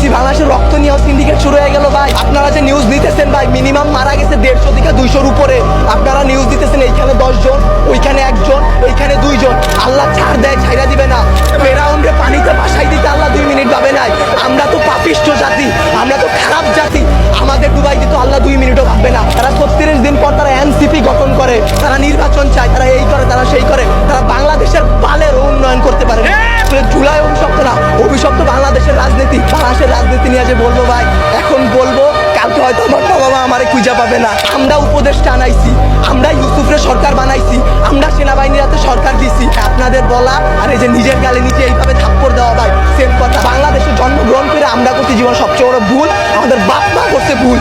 দিছি, বাংলাদেশের রক্ত নিয়ে সিন্ডিকেট শুরু হয়ে গেল ভাই। আপনারা যে নিউজ দিতেছেন ভাই, মিনিমাম মারা গেছে 150 থেকে 200-র উপরে। আপনারা নিউজ দিতেছেন এইখানে 10 জন, ওইখানে 1 জন, ওইখানে 2 জন। আল্লাহ ছাড় দেয়, ছাইরা দিবে না। ফেরাউনকে পানিতে ভাসাই দিতে আল্লাহ 2 মিনিট ভাবে নাই। আমরা তো পাপিষ্ঠ জাতি, আমরা তো খারাপ জাতি, আমাদের ডুবাই দিতে আল্লাহ 2 মিনিটও ভাববে না। তারা 36 দিন পর তারা এনসিপি গঠন করে, তারা নির্বাচন চায়, তারা এই করে, তারা সেই করে, তারা বাংলাদেশের বালের উন্নয়ন করতে পারে না। জুলাই অভিশপ্ত না, অভিশপ্ত বাংলাদেশের রাজনীতি। বাংলাদেশের রাজনীতি নিয়ে যে বলবো ভাই, এখন বলবো, কালকে হয়তো আমার বাবা আমারে খুঁজে পাবে না। আমরা উপদেষ্টা আনাইছি, আমরা ইউসুফরে সরকার বানাইছি, আমরা সেনাবাহিনীর হাতে সরকার দিছি। আপনাদের বলা আর এই যে নিজের গালে নিচে এইভাবে থাপ্পড় দেওয়া ভাই সেম কথা। বাংলাদেশে জন্মগ্রহণ করে আমরা করছি জীবন সবচেয়ে বড় ভুল, আমাদের বাপ মা করছে ভুল।